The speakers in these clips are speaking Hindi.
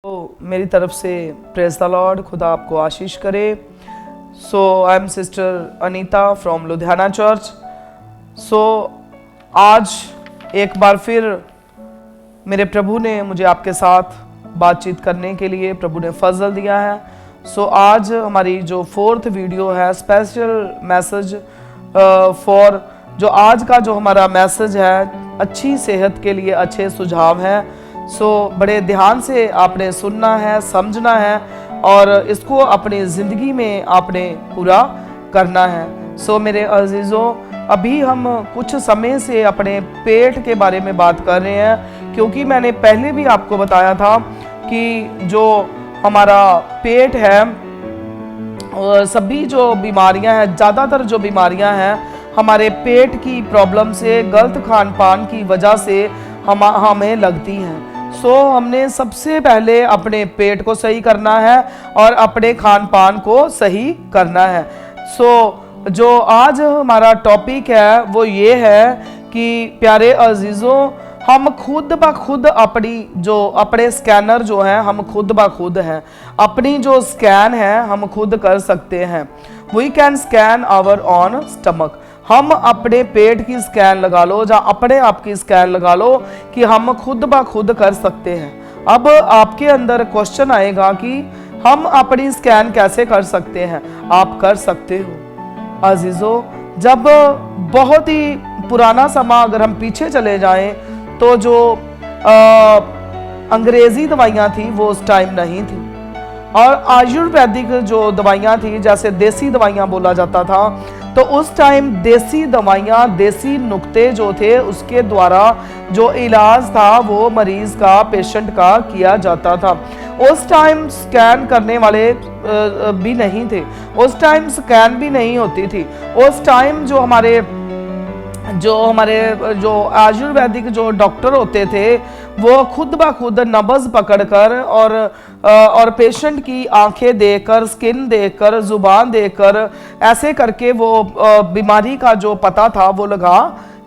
तो मेरी तरफ से प्रेज द लॉर्ड, खुदा आपको आशीष करे। So I am sister Anita from Ludhiana church. So आज एक बार फिर मेरे प्रभु ने मुझे आपके साथ बातचीत करने के लिए प्रभु ने फजल दिया है। सो आज हमारी जो 4th वीडियो है, स्पेशल मैसेज फॉर, जो आज का जो हमारा मैसेज है अच्छी सेहत के लिए अच्छे सुझाव है। सो बड़े ध्यान से आपने सुनना है, समझना है और इसको अपनी ज़िंदगी में आपने पूरा करना है। सो मेरे अजीज़ों, अभी हम कुछ समय से अपने पेट के बारे में बात कर रहे हैं, क्योंकि मैंने पहले भी आपको बताया था कि जो हमारा पेट है, सभी जो बीमारियां हैं, ज़्यादातर जो बीमारियां हैं हमारे पेट की प्रॉब्लम से, गलत खान पान की वजह से हमें लगती हैं। सो हमने सबसे पहले अपने पेट को सही करना है और अपने खान पान को सही करना है। सो जो आज हमारा टॉपिक है वो ये है कि प्यारे अजीज़ों, हम खुद ब खुद अपने स्कैनर जो हैं हम खुद ब खुद हैं, अपनी जो स्कैन है हम खुद कर सकते हैं। We can scan our on stomach. हम अपने पेट की स्कैन लगा लो या अपने आप की स्कैन लगा लो कि हम खुद ब खुद कर सकते हैं। अब आपके अंदर क्वेश्चन आएगा कि हम अपनी स्कैन कैसे कर सकते हैं। आप कर सकते हो अजीजों, जब बहुत ही पुराना समा अगर हम पीछे चले जाएं तो जो अंग्रेजी दवाइयाँ थी वो उस टाइम नहीं थी, और आयुर्वेदिक जो दवाइयाँ थी, जैसे देसी दवाइयाँ बोला जाता था, तो उस टाइम देसी दवाइयाँ, देसी नुक्ते जो थे उसके द्वारा जो इलाज था वो मरीज का, पेशेंट का किया जाता था। उस टाइम स्कैन करने वाले भी नहीं थे, उस टाइम स्कैन भी नहीं होती थी। उस टाइम जो हमारे आयुर्वेदिक जो डॉक्टर होते थे वो खुद ब खुद नब्ज पकड़कर और पेशेंट की आंखें देखकर, स्किन देखकर, जुबान देखकर, ऐसे करके वो बीमारी का जो पता था वो लगा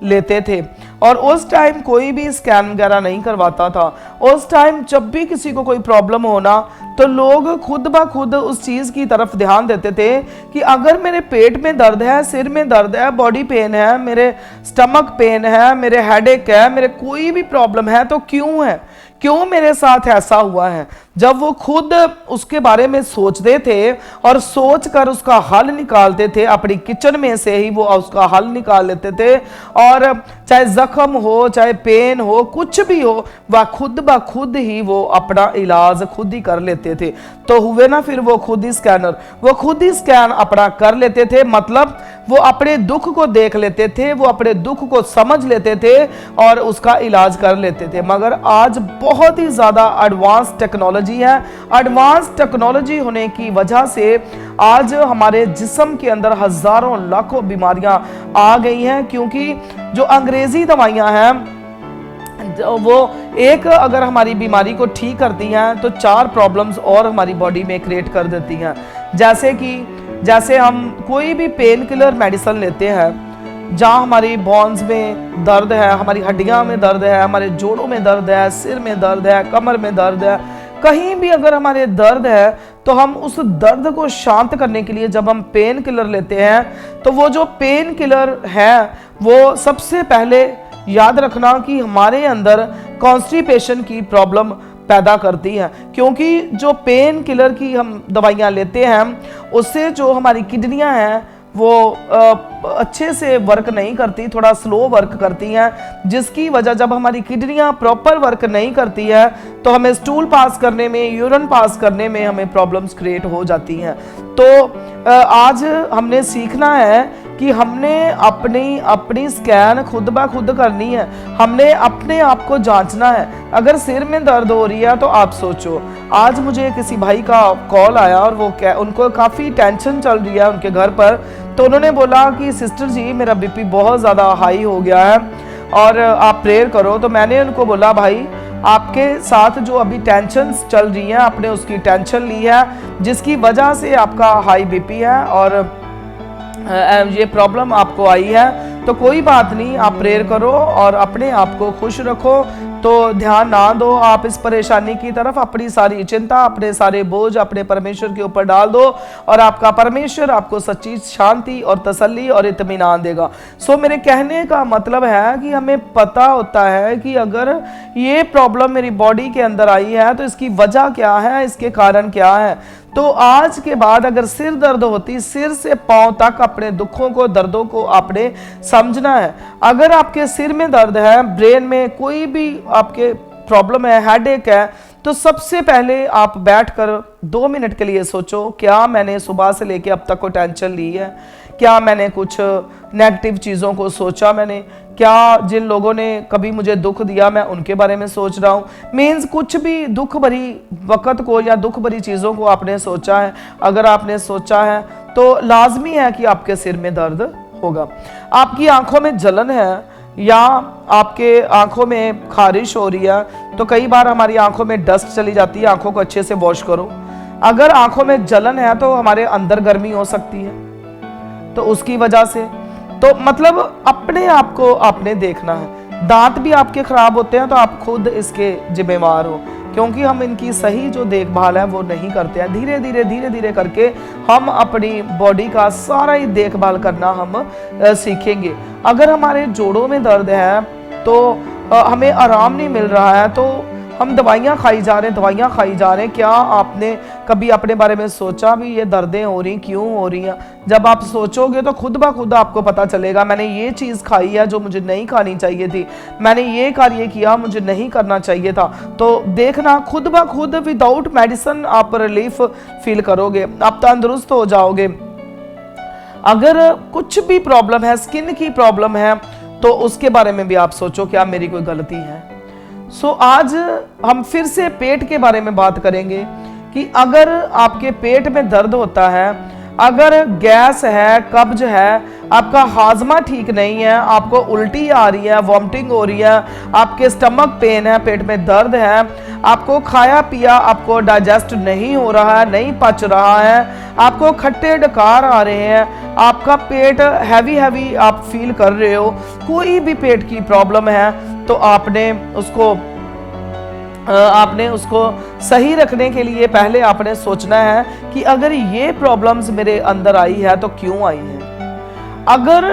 लेते थे। और उस टाइम कोई भी स्कैन वगैरह नहीं करवाता था। उस टाइम जब भी किसी को कोई प्रॉब्लम होना तो लोग खुद ब खुद उस चीज़ की तरफ ध्यान देते थे कि अगर मेरे पेट में दर्द है, सिर में दर्द है, बॉडी पेन है, मेरे स्टमक पेन है, मेरे हेडेक है, मेरे कोई भी प्रॉब्लम है तो क्यों है, क्यों मेरे साथ ऐसा हुआ है। जब वो खुद उसके बारे में सोचते थे और सोच कर उसका हल निकालते थे, अपनी किचन में से ही वो उसका हल निकाल लेते थे, और चाहे जख्म हो, चाहे पेन हो, कुछ भी हो, वह खुद ब खुद ही वो अपना इलाज खुद ही कर लेते थे। तो हुए ना फिर वो खुद ही स्कैनर, वो खुद ही स्कैन अपना कर लेते थे। मतलब वो अपने दुख को देख लेते थे, वो अपने दुख को समझ लेते थे और उसका इलाज कर लेते थे। मगर आज बहुत ही ज़्यादा एडवांस टेक्नोलॉजी है। एडवांस टेक्नोलॉजी होने की वजह से आज हमारे जिस्म के अंदर हजारों लाखों बीमारियां आ गई हैं, क्योंकि जो अंग्रेजी दवाइयां हैं वो एक अगर हमारी बीमारी को ठीक करती हैं तो 4 प्रॉब्लम्स और हमारी बॉडी में क्रिएट कर देती हैं। जैसे हम कोई भी पेन किलर मेडिसिन लेते हैं, जहाँ हमारी बोन्स में दर्द है, हमारी हड्डियाँ में दर्द है, हमारे जोड़ों में दर्द है, सिर में दर्द है, कमर में दर्द है, कहीं भी अगर हमारे दर्द है तो हम उस दर्द को शांत करने के लिए जब हम पेन किलर लेते हैं तो वो जो पेन किलर है वो सबसे पहले याद रखना कि हमारे अंदर कॉन्स्टिपेशन की प्रॉब्लम पैदा करती है, क्योंकि जो पेन किलर की हम दवाइयाँ लेते हैं उससे जो हमारी किडनियाँ हैं वो अच्छे से वर्क नहीं करती, थोड़ा स्लो वर्क करती हैं, जिसकी वजह जब हमारी किडनियां प्रॉपर वर्क नहीं करती है तो हमें स्टूल पास करने में, यूरिन पास करने में हमें प्रॉब्लम्स क्रिएट हो जाती हैं। तो आज हमने सीखना है कि हमने अपनी स्कैन खुद ब खुद करनी है। हमने अपने आप को जांचना है। अगर सिर में दर्द हो रही है तो आप सोचो, आज मुझे किसी भाई का कॉल आया और वो उनको काफ़ी टेंशन चल रही है उनके घर पर। तो उन्होंने बोला कि सिस्टर जी मेरा बीपी बहुत ज़्यादा हाई हो गया है और आप प्रेयर करो। तो मैंने उनको बोला, भाई आपके साथ जो अभी टेंशन चल रही हैं, आपने उसकी टेंशन ली है जिसकी वजह से आपका हाई बीपी है और ये प्रॉब्लम आपको आई है, तो कोई बात नहीं, आप प्रेयर करो और अपने आप को खुश रखो। तो ध्यान ना दो आप इस परेशानी की तरफ, अपनी सारी चिंता, अपने सारे बोझ अपने परमेश्वर के ऊपर डाल दो और आपका परमेश्वर आपको सच्ची शांति और तसल्ली और इत्मीनान देगा। सो मेरे कहने का मतलब है कि हमें पता होता है कि अगर ये प्रॉब्लम मेरी बॉडी के अंदर आई है तो इसकी वजह क्या है, इसके कारण क्या है। तो आज के बाद अगर सिर दर्द होती, सिर से पांव तक अपने दुखों को, दर्दों को आपने समझना है। अगर आपके सिर में दर्द है, ब्रेन में कोई भी आपके प्रॉब्लम है, हेडेक है, तो सबसे पहले आप बैठकर 2 मिनट के लिए सोचो, क्या मैंने सुबह से लेकर अब तक को टेंशन ली है, क्या मैंने कुछ नेगेटिव चीज़ों को सोचा, मैंने क्या जिन लोगों ने कभी मुझे दुख दिया मैं उनके बारे में सोच रहा हूँ। मीन्स कुछ भी दुख भरी वक़्त को या दुख भरी चीज़ों को आपने सोचा है, अगर आपने सोचा है तो लाजमी है कि आपके सिर में दर्द होगा। आपकी आंखों में जलन है या आपके आंखों में खारिश हो रही है, तो कई बार हमारी आंखों में डस्ट चली जाती है, आंखों को अच्छे से वॉश करो। अगर आंखों में जलन है तो हमारे अंदर गर्मी हो सकती है, तो उसकी वजह से, तो मतलब अपने आप को आपने देखना है। दांत भी आपके खराब होते हैं तो आप खुद इसके जिम्मेवार हो, क्योंकि हम इनकी सही जो देखभाल है वो नहीं करते हैं। धीरे धीरे करके हम अपनी बॉडी का सारा ही देखभाल करना हम सीखेंगे। अगर हमारे जोड़ों में दर्द है तो हमें आराम नहीं मिल रहा है, तो हम दवाइयाँ खाई जा रहे हैं। क्या आपने कभी अपने बारे में सोचा भी ये दर्दें हो रही क्यों हो रही हैं? जब आप सोचोगे तो खुद ब खुद आपको पता चलेगा, मैंने ये चीज़ खाई है जो मुझे नहीं खानी चाहिए थी, मैंने ये कार्य किया मुझे नहीं करना चाहिए था। तो देखना खुद ब खुद विदाउट मेडिसिन आप रिलीफ फील करोगे, आप तंदुरुस्त हो जाओगे। अगर कुछ भी प्रॉब्लम है, स्किन की प्रॉब्लम है, तो उसके बारे में भी आप सोचो क्या मेरी कोई गलती है। सो आज हम फिर से पेट के बारे में बात करेंगे कि अगर आपके पेट में दर्द होता है, अगर गैस है, कब्ज है, आपका हाजमा ठीक नहीं है, आपको उल्टी आ रही है, वॉमिटिंग हो रही है, आपके स्टमक पेन है, पेट में दर्द है, आपको खाया पिया आपको डाइजेस्ट नहीं हो रहा है, नहीं पच रहा है, आपको खट्टे डकार आ रहे हैं, आपका पेट हैवी आप फील कर रहे हो, कोई भी पेट की प्रॉब्लम है, तो आपने उसको सही रखने के लिए पहले आपने सोचना है कि अगर ये प्रॉब्लम्स मेरे अंदर आई है तो क्यों आई है। अगर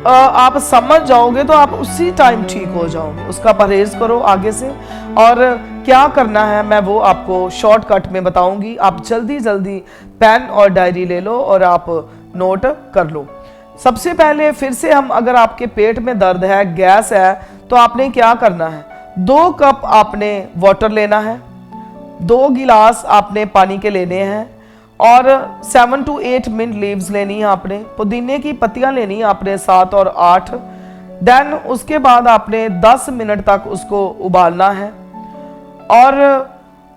आप समझ जाओगे तो आप उसी टाइम ठीक हो जाओगे। उसका परहेज करो आगे से, और क्या करना है मैं वो आपको शॉर्टकट में बताऊंगी। आप जल्दी पेन और डायरी ले लो और आप नोट कर लो। सबसे पहले फिर से हम, अगर आपके पेट में दर्द है, गैस है, तो आपने क्या करना है, 2 कप आपने वाटर लेना है, 2 गिलास आपने पानी के लेने हैं, और 7 to 8 मिंट लीव्स लेनी है आपने, पुदीने की पत्तियां लेनी है आपने 7 और 8। देन उसके बाद आपने 10 मिनट तक उसको उबालना है, और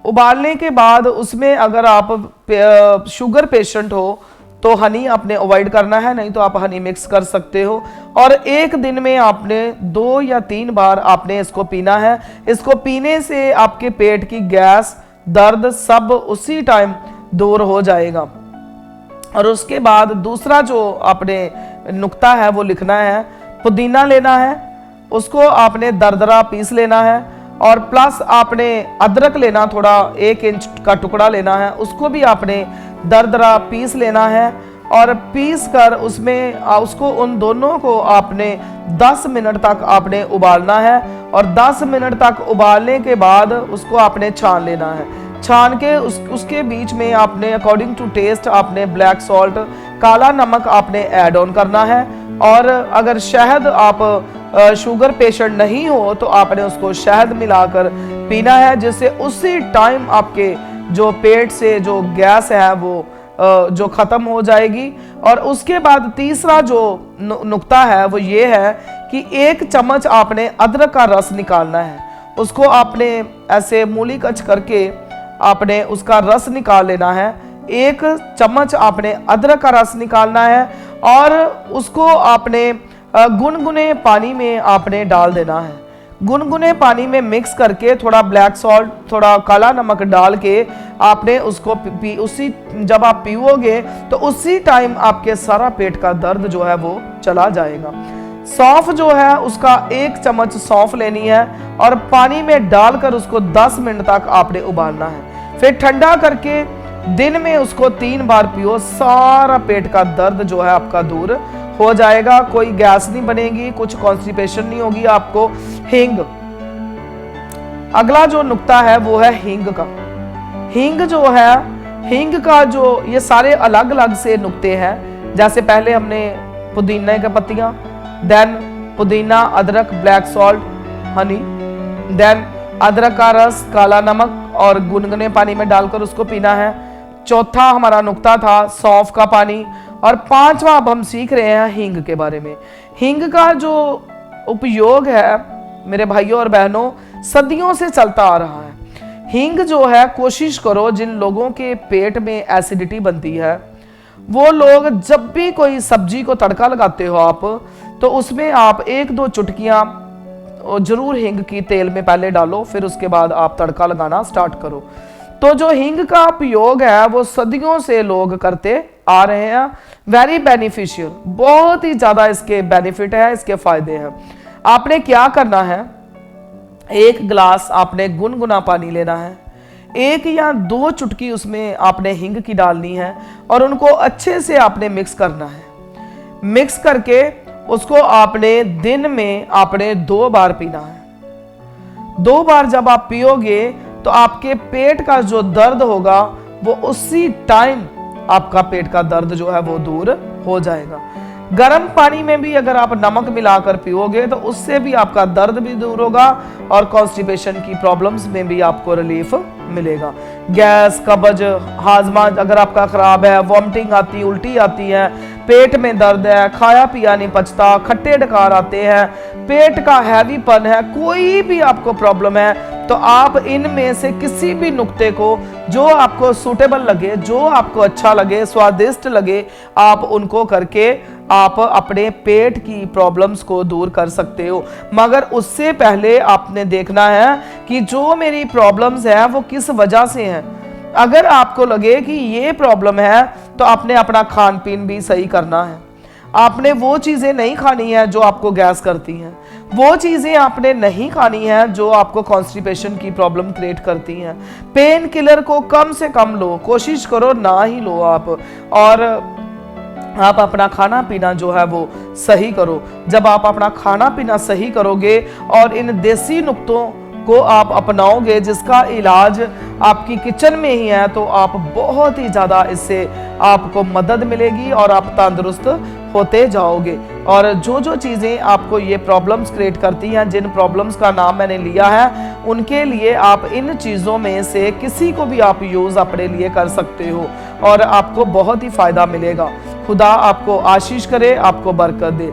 उबालने के बाद उसमें अगर आप शुगर पेशेंट हो तो हनी आपने अवॉइड करना है, नहीं तो आप हनी मिक्स कर सकते हो। और एक दिन में आपने 2 या 3 बार आपने इसको पीना है। इसको पीने से आपके पेट की गैस, दर्द सब उसी टाइम दूर हो जाएगा। और उसके बाद दूसरा जो आपने नुक्ता है वो लिखना है, पुदीना लेना है, उसको आपने दरदरा पीस लेना है, और प्लस आपने अदरक लेना, थोड़ा 1 इंच का टुकड़ा लेना है, उसको भी आपने दरदरा पीस लेना है, और पीस कर उसको उन दोनों को आपने 10 मिनट तक आपने उबालना है, और 10 मिनट तक उबालने के बाद उसको आपने छान लेना है। छान के उसके बीच में आपने अकॉर्डिंग टू टेस्ट आपने ब्लैक सॉल्ट, काला नमक आपने ऐड ऑन करना है। और अगर शहद, आप शुगर पेशेंट नहीं हो तो आपने उसको शहद मिलाकर पीना है, जिससे उसी टाइम आपके जो पेट से जो गैस है वो जो ख़त्म हो जाएगी। और उसके बाद तीसरा जो नुक्ता है वो ये है कि 1 चम्मच आपने अदरक का रस निकालना है, उसको आपने ऐसे मूली कच करके आपने उसका रस निकाल लेना है। 1 चम्मच आपने अदरक का रस निकालना है, और उसको आपने गुनगुने पानी में आपने डाल देना है। गुनगुने पानी में मिक्स करके थोड़ा ब्लैक सॉल्ट, थोड़ा काला नमक डाल के आपने उसको उसी जब आप पीओगे तो उसी टाइम आपके सारा पेट का दर्द जो है वो चला जाएगा। सौंफ जो है उसका 1 चम्मच सौंफ लेनी है और पानी में डालकर उसको 10 मिनट तक आपने उबालना है। फिर ठंडा करके दिन में उसको 3 बार पियो, सारा पेट का दर्द जो है आपका दूर हो जाएगा। कोई गैस नहीं बनेगी, कुछ कॉन्स्टिपेशन नहीं होगी आपको। हींग, अगला जो नुक्ता है वो है हींग का। हींग जो है, हींग का जो ये सारे अलग अलग से नुक्ते हैं। जैसे पहले हमने पुदीना की पत्तियां, देन पुदीना, अदरक, ब्लैक सॉल्ट, हनी, देन अदरक का रस, काला नमक और गुनगुने पानी में डालकर उसको पीना है। चौथा हमारा नुक्ता था सौंफ का पानी। और 5वां अब हम सीख रहे हैं हींग के बारे में। हींग का जो उपयोग है मेरे भाइयों और बहनों सदियों से चलता आ रहा है। हींग जो है, कोशिश करो जिन लोगों के पेट में एसिडिटी बनती है वो लोग जब भी कोई सब्जी को तड़का लगाते हो आप, तो उसमें आप 1-2 चुटकियां जरूर हींग की तेल में पहले डालो, फिर उसके बाद आप तड़का लगाना स्टार्ट करो। तो जो हींग का उपयोग है वो सदियों से लोग करते आ रहे हैं। वेरी बेनिफिशियल, बहुत ही ज्यादा इसके बेनिफिट है, इसके फायदे हैं। आपने क्या करना है, 1 गिलास आपने गुनगुना पानी लेना है, 1 या 2 चुटकी उसमें आपने हींग की डालनी है और उनको अच्छे से आपने मिक्स करना है। मिक्स करके उसको आपने दिन में आपने 2 बार पीना है। 2 बार जब आप पियोगे तो आपके पेट का जो दर्द होगा वो उसी टाइम आपका पेट का दर्द जो है वो दूर हो जाएगा। गर्म पानी में भी अगर आप नमक मिलाकर पियोगे तो उससे भी आपका दर्द भी दूर होगा और कॉन्स्टिपेशन की प्रॉब्लम्स में भी आपको रिलीफ मिलेगा। गैस, कब्ज, हाजमा अगर आपका खराब है, वॉमिटिंग आती, उल्टी आती है, पेट में दर्द है, खाया पिया नहीं पचता, खट्टे डकार आते हैं, पेट का हैवीपन है, कोई भी आपको प्रॉब्लम है, तो आप इनमें से किसी भी नुक्ते को जो आपको सूटेबल लगे, जो आपको अच्छा लगे, स्वादिष्ट लगे, आप उनको करके आप अपने पेट की प्रॉब्लम्स को दूर कर सकते हो। मगर उससे पहले आपने देखना है कि जो मेरी प्रॉब्लम्स है वो किस वजह से हैं। अगर आपको लगे कि ये प्रॉब्लम है तो आपने अपना खान पीन भी सही करना है। आपने वो चीज़ें नहीं खानी है जो आपको गैस करती हैं, वो चीज़ें आपने नहीं खानी है जो आपको कॉन्स्टिपेशन की प्रॉब्लम क्रिएट करती हैं। पेन किलर को कम से कम लो, कोशिश करो ना ही लो आप, और आप अपना खाना पीना जो है वो सही करो। जब आप अपना खाना पीना सही करोगे और इन देसी नुक्तों को आप अपनाओगे जिसका इलाज आपकी किचन में ही है, तो आप बहुत ही ज़्यादा इससे आपको मदद मिलेगी और आप तंदुरुस्त होते जाओगे। और जो जो चीज़ें आपको ये प्रॉब्लम्स क्रिएट करती हैं, जिन प्रॉब्लम्स का नाम मैंने लिया है, उनके लिए आप इन चीज़ों में से किसी को भी आप यूज़ अपने लिए कर सकते हो और आपको बहुत ही फ़ायदा मिलेगा। खुदा आपको आशीष करे, आपको बरकत दे।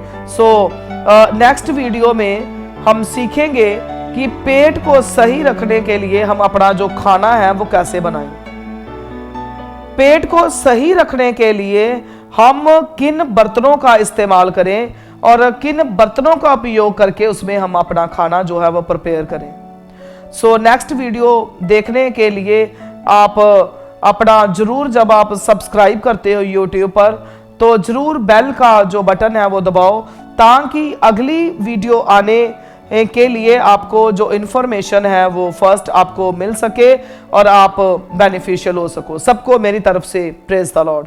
नेक्स्ट वीडियो में हम सीखेंगे कि पेट को सही रखने के लिए हम अपना जो खाना है वो कैसे बनाएं। पेट को सही रखने के लिए हम किन बर्तनों का इस्तेमाल करें और किन बर्तनों का उपयोग करके उसमें हम अपना खाना जो है वो प्रिपेयर करें। नेक्स्ट वीडियो देखने के लिए आप अपना जरूर, जब आप सब्सक्राइब करते हो यूट्यूब पर, तो जरूर बेल का जो बटन है वो दबाओ, ताकि अगली वीडियो आने के लिए आपको जो इन्फॉर्मेशन है वो फर्स्ट आपको मिल सके और आप बेनिफिशियल हो सको। सबको मेरी तरफ से प्रेज द लॉर्ड।